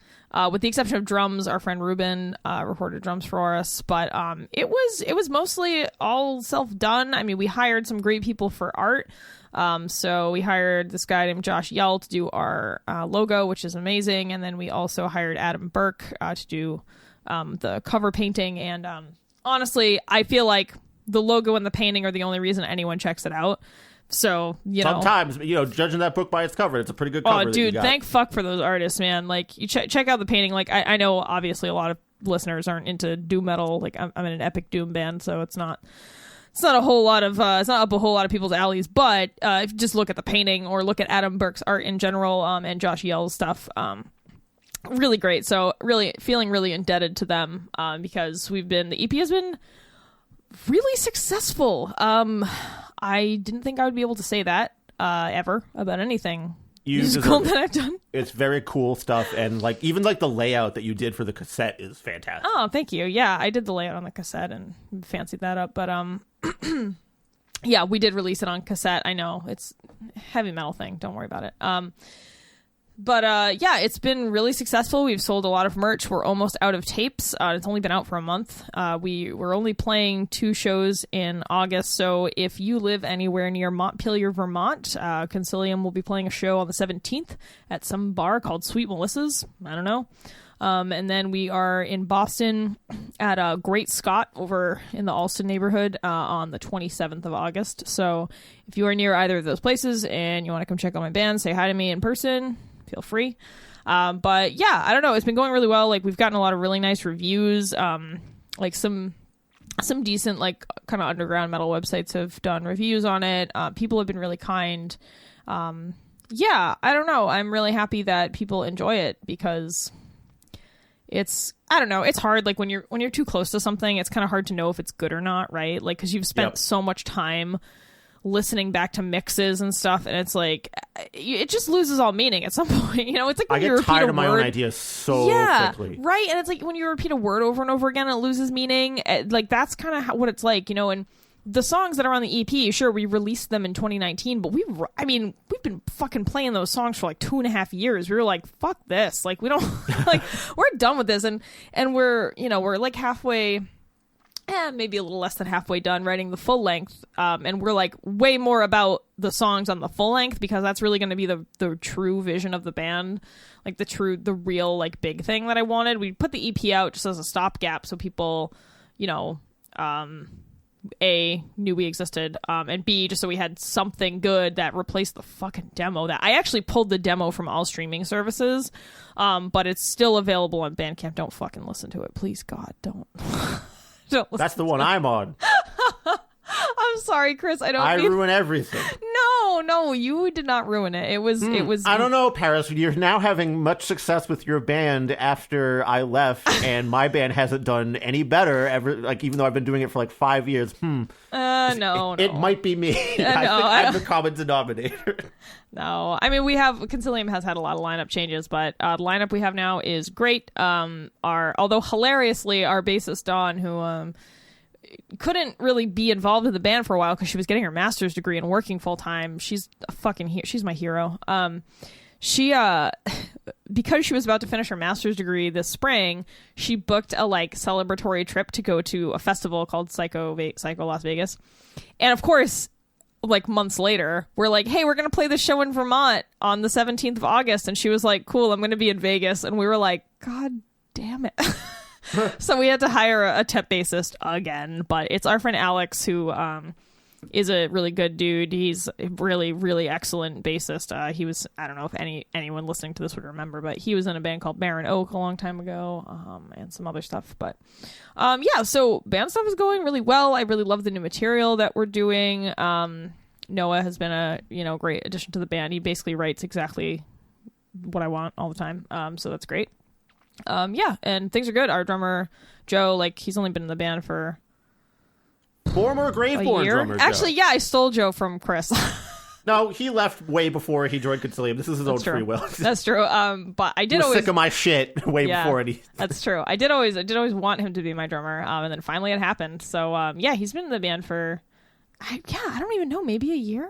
With the exception of drums, our friend Ruben recorded drums for us, but it was mostly all self-done. I mean, we hired some great people for art. So we hired this guy named Josh Yell to do our logo, which is amazing, and then we also hired Adam Burke to do the cover painting. And honestly, I feel like the logo and the painting are the only reason anyone checks it out. So, sometimes, judging that book by its cover, it's a pretty good cover. Oh, dude, thank fuck for those artists, man. Like, you check out the painting. Like, I know obviously a lot of listeners aren't into doom metal. Like, I'm in an epic doom band, so it's not a whole lot of it's not up a whole lot of people's alleys. But if you just look at the painting or look at Adam Burke's art in general, and Josh Yell's stuff, really great. So really feeling really indebted to them because the EP has been really successful. I didn't think I would be able to say that ever about anything musical that I've done. It's very cool stuff, and even the layout that you did for the cassette is fantastic. Oh, thank you. Yeah, I did the layout on the cassette and fancied that up, but yeah, we did release it on cassette. I know it's a heavy metal thing. Don't worry about it. But yeah, it's been really successful. We've sold a lot of merch. We're almost out of tapes. It's only been out for a month. We're only playing 2 shows in August. So if you live anywhere near Montpelier, Vermont, Concilium will be playing a show on the 17th at some bar called Sweet Melissa's. I don't know. And then we are in Boston at Great Scott over in the Allston neighborhood on the 27th of August. So if you are near either of those places and you want to come check out my band, say hi to me in person, feel free. But yeah, I don't know. It's been going really well. Like, we've gotten a lot of really nice reviews. Like some decent, kind of underground metal websites have done reviews on it. People have been really kind. Yeah, I don't know. I'm really happy that people enjoy it because I don't know. It's hard. Like, when you're too close to something, it's kind of hard to know if it's good or not, right? Like, because you've spent so much time listening back to mixes and stuff, and it's like it just loses all meaning at some point. It's like when you repeat a word. I get tired of my own ideas so quickly. Right. And it's like when you repeat a word over and over again, it loses meaning. Like, that's kind of what it's like, and the songs that are on the EP, sure, we released them in 2019, but we've been fucking playing those songs for like 2.5 years. We were like, fuck this. Like, we don't like, we're done with this. And we're like halfway, maybe a little less than halfway done writing the full length. And we're like way more about the songs on the full length because that's really going to be the true vision of the band. Like the real, like, big thing that I wanted. We put the EP out just as a stopgap so people, A, knew we existed, and B, just so we had something good that replaced the fucking demo. That I actually pulled the demo from all streaming services, but it's still available on Bandcamp. Don't fucking listen to it, please, God, don't. That's the one I'm on. I'm sorry, Chris. I ruin everything. No, you did not ruin it. It was. I don't know, Paris. You're now having much success with your band after I left, and my band hasn't done any better ever. Like, even though I've been doing it for like 5 years. No. It might be me. I think I'm the common denominator. No, I mean, Concilium has had a lot of lineup changes, but the lineup we have now is great. Although hilariously, our bassist Dawn, who couldn't really be involved in the band for a while because she was getting her master's degree and working full time. She's she's my hero. She because she was about to finish her master's degree this spring, she booked a celebratory trip to go to a festival called Psycho Las Vegas, and of course, months later, we're like, hey, we're gonna play this show in Vermont on the 17th of August, and she was like, cool, I'm gonna be in Vegas, and we were like, God damn it. So we had to hire a temp bassist again, but it's our friend Alex, who is a really good dude. He's a really, really excellent bassist. He was, I don't know if anyone listening to this would remember, but he was in a band called Baron Oak a long time ago, and some other stuff. But yeah, so band stuff is going really well. I really love the new material that we're doing. Noah has been a great addition to the band. He basically writes exactly what I want all the time, so that's great. Yeah, and things are good. Our drummer Joe, he's only been in the band for former Graveborn drummer Joe. Actually, yeah, I stole Joe from Chris. No, he left way before he joined Concilium. This is his own free will. That's true. But I did always sick of my shit way before any. That's true. I did always want him to be my drummer. And then finally it happened. So yeah, he's been in the band for I don't even know, maybe a year.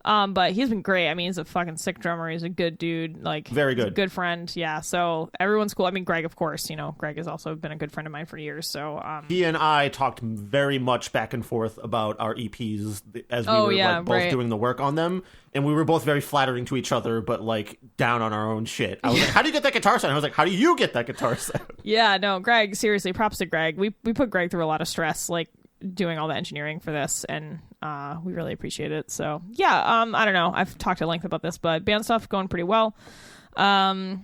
But he's been great. I mean, he's a fucking sick drummer. He's a good dude. Like, very good. He's a good friend. Yeah. So everyone's cool. I mean, Greg, of course, Greg has also been a good friend of mine for years. So, he and I talked very much back and forth about our EPs as we were both doing the work on them. And we were both very flattering to each other, but like down on our own shit. I was like, how do you get that guitar sound? I was like, how do you get that guitar sound? Yeah, no, Greg, seriously, props to Greg. We put Greg through a lot of stress, like doing all the engineering for this, and we really appreciate it. So yeah, I don't know. I've talked at length about this, but band stuff going pretty well. I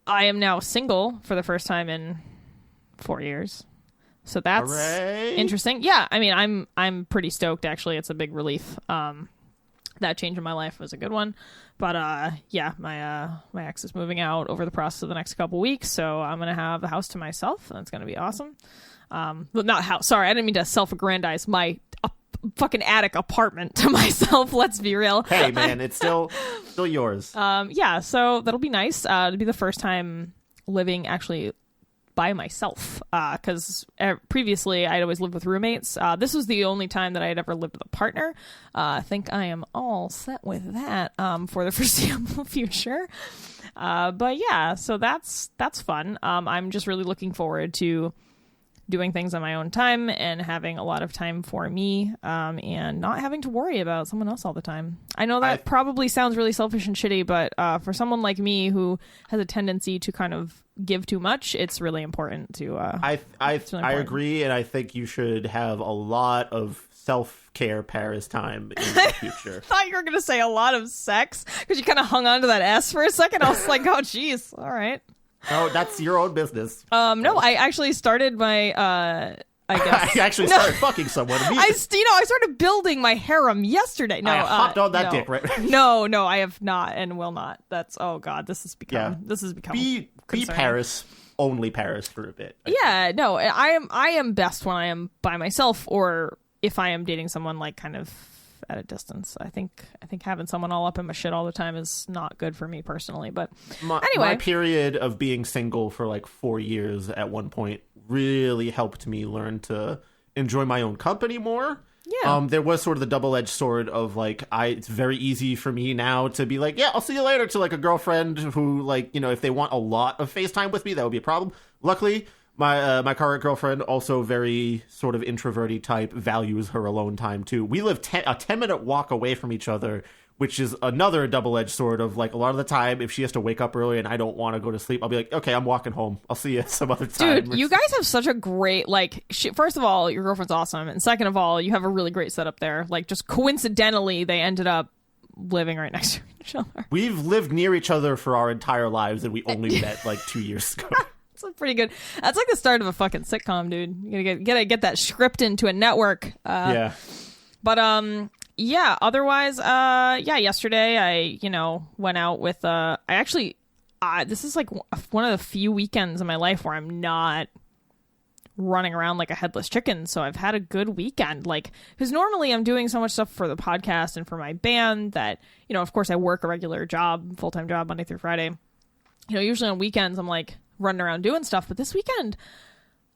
am now single for the first time in 4 years. So that's interesting. Yeah, I mean, I'm pretty stoked actually. It's a big relief. That change in my life was a good one. But yeah, my ex is moving out over the process of the next couple weeks, so I'm gonna have the house to myself, and it's gonna be awesome. But not house. Sorry, I didn't mean to self-aggrandize my fucking attic apartment to myself. Let's be real. Hey, man, it's still yours. Yeah, so that'll be nice. It'll be the first time living actually by myself, because previously I'd always lived with roommates. This was the only time that I had ever lived with a partner. I think I am all set with that for the foreseeable future. But yeah, so that's fun. I'm just really looking forward to doing things on my own time and having a lot of time for me, and not having to worry about someone else all the time. I know that probably sounds really selfish and shitty, but for someone like me who has a tendency to kind of give too much, it's really important to I agree, and I think you should have a lot of self-care Paris time in the future. I thought you were gonna say a lot of sex, because you kind of hung on to that S for a second. I was like, oh geez, all right. No, that's your own business. No, I actually started my I guess I actually started fucking someone. I started building my harem yesterday. No, I hopped on that dick, right? No, I have not and will not. That's God. This has become be Paris, only Paris for a bit. Yeah, no, I am best when I am by myself, or if I am dating someone like kind of at a distance. I think having someone all up in my shit all the time is not good for me personally. But anyway, my period of being single for like 4 years at one point really helped me learn to enjoy my own company more. Yeah. There was sort of the double-edged sword of like, it's very easy for me now to be like, yeah, I'll see you later, to like a girlfriend who, like, if they want a lot of FaceTime with me, that would be a problem. Luckily, my current girlfriend, also very sort of introverty type, values her alone time too. We live a 10-minute walk away from each other, which is another double-edged sword of like, a lot of the time, if she has to wake up early and I don't want to go to sleep, I'll be like, okay, I'm walking home. I'll see you some other time. Dude, you guys have such a great, like, first of all, your girlfriend's awesome. And second of all, you have a really great setup there. Like, just coincidentally, they ended up living right next to each other. We've lived near each other for our entire lives, and we only met like 2 years ago. That's pretty good. That's like the start of a fucking sitcom, dude. You gotta get that script into a network. Yeah. But, yeah, otherwise, yesterday I, went out with, this is like one of the few weekends in my life where I'm not running around like a headless chicken. So I've had a good weekend, like, because normally I'm doing so much stuff for the podcast and for my band that, of course I work a regular job, full-time job, Monday through Friday. Usually on weekends I'm like running around doing stuff, but this weekend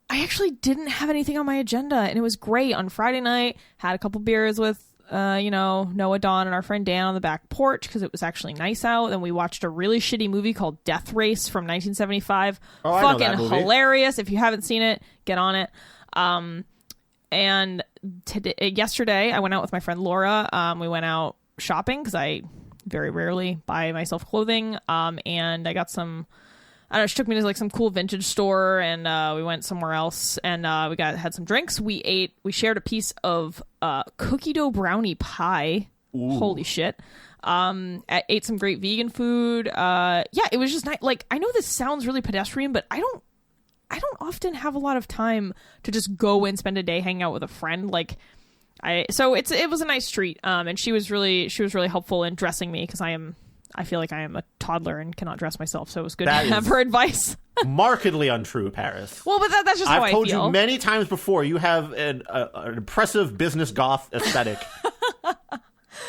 I actually didn't have anything on my agenda, and it was great. On Friday night, had a couple beers with Noah, Dawn, and our friend Dan on the back porch because it was actually nice out. Then we watched a really shitty movie called Death Race from 1975. Oh, fucking hilarious. If you haven't seen it, get on it. And yesterday I went out with my friend Laura. We went out shopping because I very rarely buy myself clothing. And I got some, I don't know, she took me to like some cool vintage store, and we went somewhere else, and we had some drinks. We shared a piece of cookie dough brownie pie. Ooh. Holy shit. Ate some great vegan food. Yeah, it was just nice. Like, I know this sounds really pedestrian, but I don't often have a lot of time to just go and spend a day hanging out with a friend. Like, so it was a nice treat. And she was really helpful in dressing me, because I feel like I am a toddler and cannot dress myself, so it was good to have her advice. Markedly untrue, Paris. Well, but that's just how I feel. I've told you many times before, you have an impressive business goth aesthetic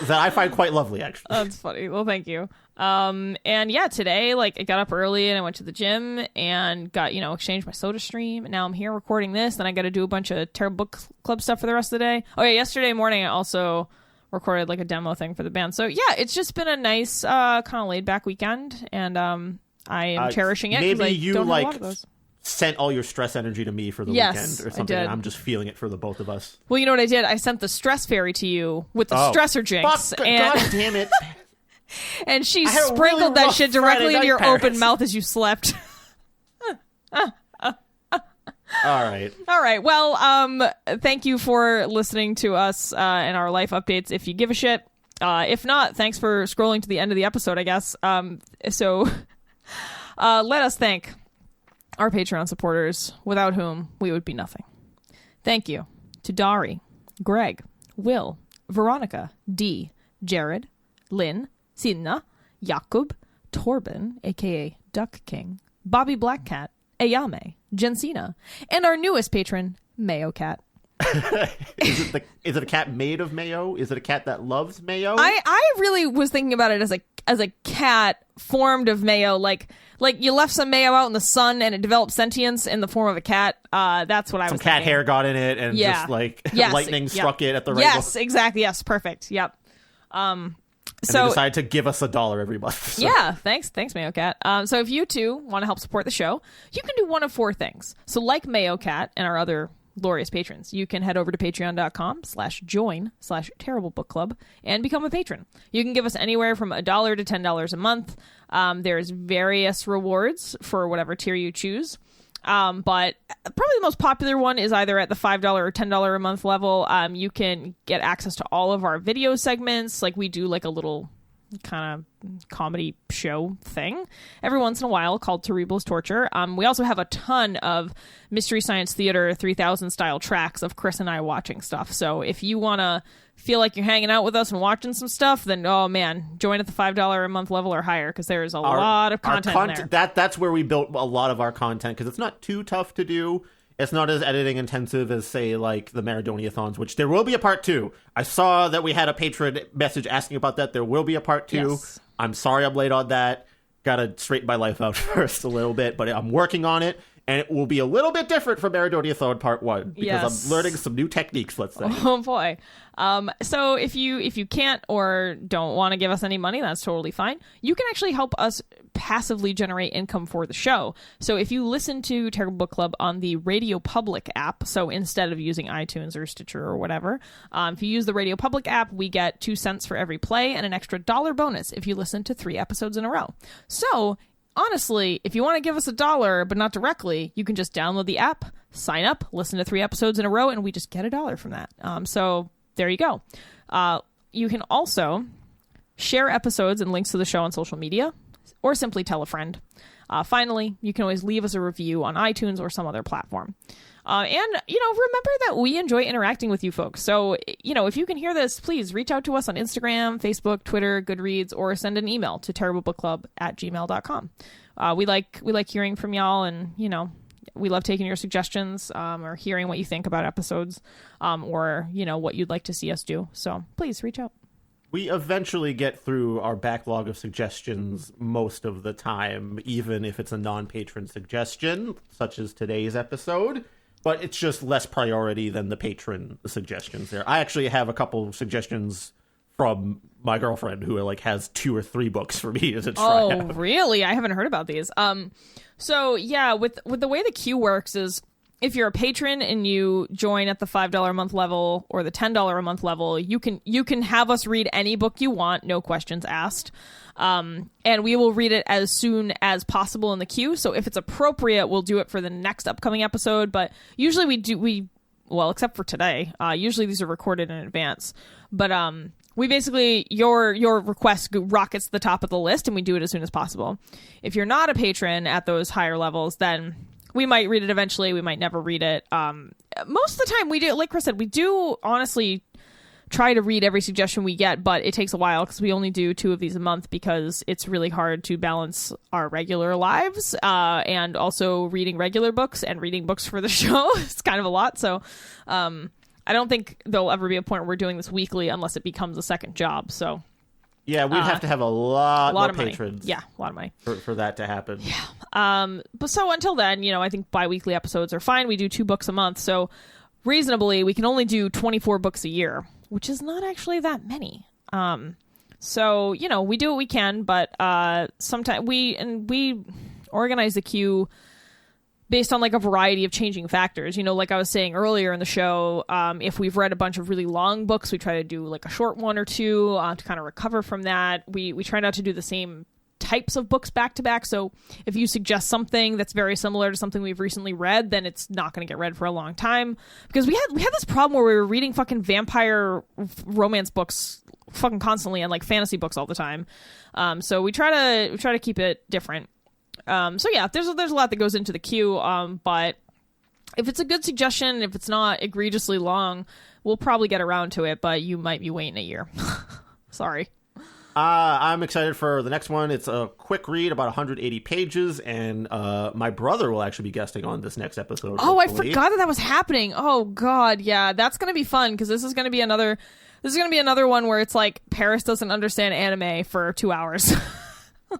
that I find quite lovely, actually. That's funny. Well, thank you. And yeah, today, like, I got up early and I went to the gym and got, exchanged my soda stream. And now I'm here recording this. Then I got to do a bunch of Terrible Book Club stuff for the rest of the day. Oh yeah, yesterday morning I also recorded like a demo thing for the band. So yeah, it's just been a nice kind of laid back weekend, and I am cherishing it. Maybe I you don't have a like lot of those. sent all your stress energy to me for the weekend or something. I did. And I'm just feeling it for the both of us. Well, you know what I did? I sent the stress fairy to you with the stressor jinx. Fuck, and God damn it. and she had a sprinkled really that rough shit directly Friday into your night, open Paris. mouth as you slept. All right. All right. Well, thank you for listening to us and our life updates. If you give a shit, if not, thanks for scrolling to the end of the episode, I guess. So let us thank our Patreon supporters, without whom we would be nothing. Thank you to Dari, Greg, Will, Veronica, D, Jared, Lynn, Sinna, Jakub, Torben, aka Duck King, Bobby Blackcat, Ayame, Jensina, and our newest patron, Mayo Cat. Is it a cat made of mayo? Is it a cat that loves mayo? I really was thinking about it as a cat formed of mayo, like you left some mayo out in the sun and it developed sentience in the form of a cat. That's what I was thinking. Some cat hair got in it and just lightning struck it at the right Yes, exactly. Yes, perfect. Yep. So they decided to give us $1 every month. So. Yeah, thanks Mayo Cat. So if you too want to help support the show, you can do one of four things. So like Mayo Cat and our other glorious patrons, you can head over to patreon.com/join/terrible book club and become a patron. You can give us anywhere from $1 to $10 a month. There's various rewards for whatever tier you choose. But probably the most popular one is either at the $5 or $10 a month level. You can get access to all of our video segments. Like we do like a little kind of comedy show thing every once in a while called Cerebral's Torture. We also have a ton of Mystery Science Theater 3000 style tracks of Chris and I watching stuff. So if you want to feel like you're hanging out with us and watching some stuff, then oh man, join at the $5 a month level or higher, because there's a lot of content in there. That's where we built a lot of our content, because it's not too tough to do. It's not as editing intensive as, say, like the Maradoniathons, which there will be a part 2. I saw that we had a patron message asking about that. There will be a part 2. Yes. I'm sorry I'm late on that. Gotta straighten my life out first a little bit, but I'm working on it. And it will be a little bit different from Maradoniathon Part 1, because I'm learning some new techniques, let's say. Oh, boy. So if you can't or don't want to give us any money, that's totally fine. You can actually help us passively generate income for the show. So if you listen to Terrible Book Club on the Radio Public app, so instead of using iTunes or Stitcher or whatever, if you use the Radio Public app, we get 2 cents for every play and an extra $1 bonus if you listen to 3 episodes in a row. So honestly, if you want to give us $1, but not directly, you can just download the app, sign up, listen to 3 episodes in a row, and we just get $1 from that. So there you go. You can also share episodes and links to the show on social media, or simply tell a friend. Finally, you can always leave us a review on iTunes or some other platform. And, remember that we enjoy interacting with you folks. So, if you can hear this, please reach out to us on Instagram, Facebook, Twitter, Goodreads, or send an email to terriblebookclub@gmail.com. We like hearing from y'all, and, we love taking your suggestions, or hearing what you think about episodes, or, what you'd like to see us do. So please reach out. We eventually get through our backlog of suggestions most of the time, even if it's a non-patron suggestion, such as today's episode. But it's just less priority than the patron suggestions there. I actually have a couple suggestions from my girlfriend who has 2 or 3 books for me to try out. Oh, really? I haven't heard about these. So yeah, with the way the queue works is, if you're a patron and you join at the $5 a month level or the $10 a month level, you can have us read any book you want, no questions asked. And we will read it as soon as possible in the queue. So if it's appropriate, we'll do it for the next upcoming episode. But usually well, except for today, usually these are recorded in advance. But we basically, your request rockets to the top of the list, and we do it as soon as possible. If you're not a patron at those higher levels, then we might read it eventually. We might never read it. Most of the time we do, like Chris said, we do honestly try to read every suggestion we get, but it takes a while because we only do 2 of these a month, because it's really hard to balance our regular lives and also reading regular books and reading books for the show. It's kind of a lot. So I don't think there'll ever be a point where we're doing this weekly unless it becomes a second job. So yeah, we'd have to have a lot more of money. patrons. Yeah, a lot of money for that to happen. Yeah. But so until then, I think bi-weekly episodes are fine. We do 2 books a month, so reasonably we can only do 24 books a year. which is not actually that many. So, you know, we do what we can, but sometimes we organize the queue based on like a variety of changing factors. You know, like I was saying earlier in the show, if we've read a bunch of really long books, we try to do like a short one or two to kind of recover from that. We try not to do the same types of books back to back. So if you suggest something that's very similar to something we've recently read, then it's not going to get read for a long time. Because we had this problem where we were reading fucking vampire romance books fucking constantly and like fantasy books all the time. So we try to keep it different. So yeah, there's a lot that goes into the queue. But if it's a good suggestion, if it's not egregiously long, we'll probably get around to it, but you might be waiting a year. Sorry. I'm excited for the next one. It's a quick read, about 180 pages, and my brother will actually be guesting on this next episode. Oh, hopefully. I forgot that was happening. Oh God, yeah, that's gonna be fun because this is gonna be another one where it's like Paris doesn't understand anime for 2 hours.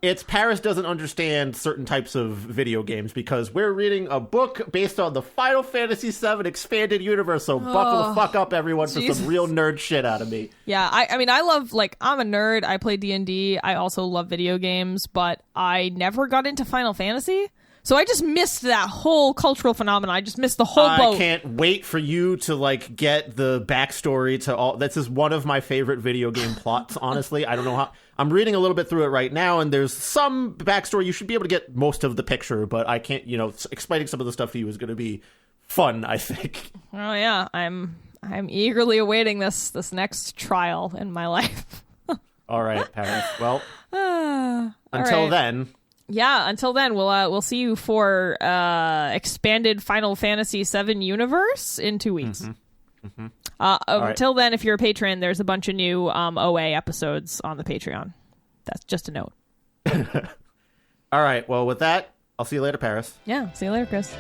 It's Paris doesn't understand certain types of video games because we're reading a book based on the Final Fantasy VII expanded universe. So buckle the fuck up, everyone, for some real nerd shit out of me. Yeah, I mean, I love, like, I'm a nerd. I play D&D. I also love video games, but I never got into Final Fantasy. So I just missed that whole cultural phenomenon. I just missed the whole boat. I can't wait for you to, like, get the backstory to all... This is one of my favorite video game plots, honestly. I don't know how... I'm reading a little bit through it right now, and there's some backstory. You should be able to get most of the picture, but I can't, you know, explaining some of the stuff to you is going to be fun, I think. Oh, yeah. I'm eagerly awaiting this next trial in my life. All right, Paris. Well, until then... Yeah, until then, we'll see you for expanded Final Fantasy VII universe in 2 weeks. Until then, if you're a patron, there's a bunch of new OA episodes on the Patreon. That's just a note. All right. Well, with that, I'll see you later, Paris. Yeah, see you later, Chris.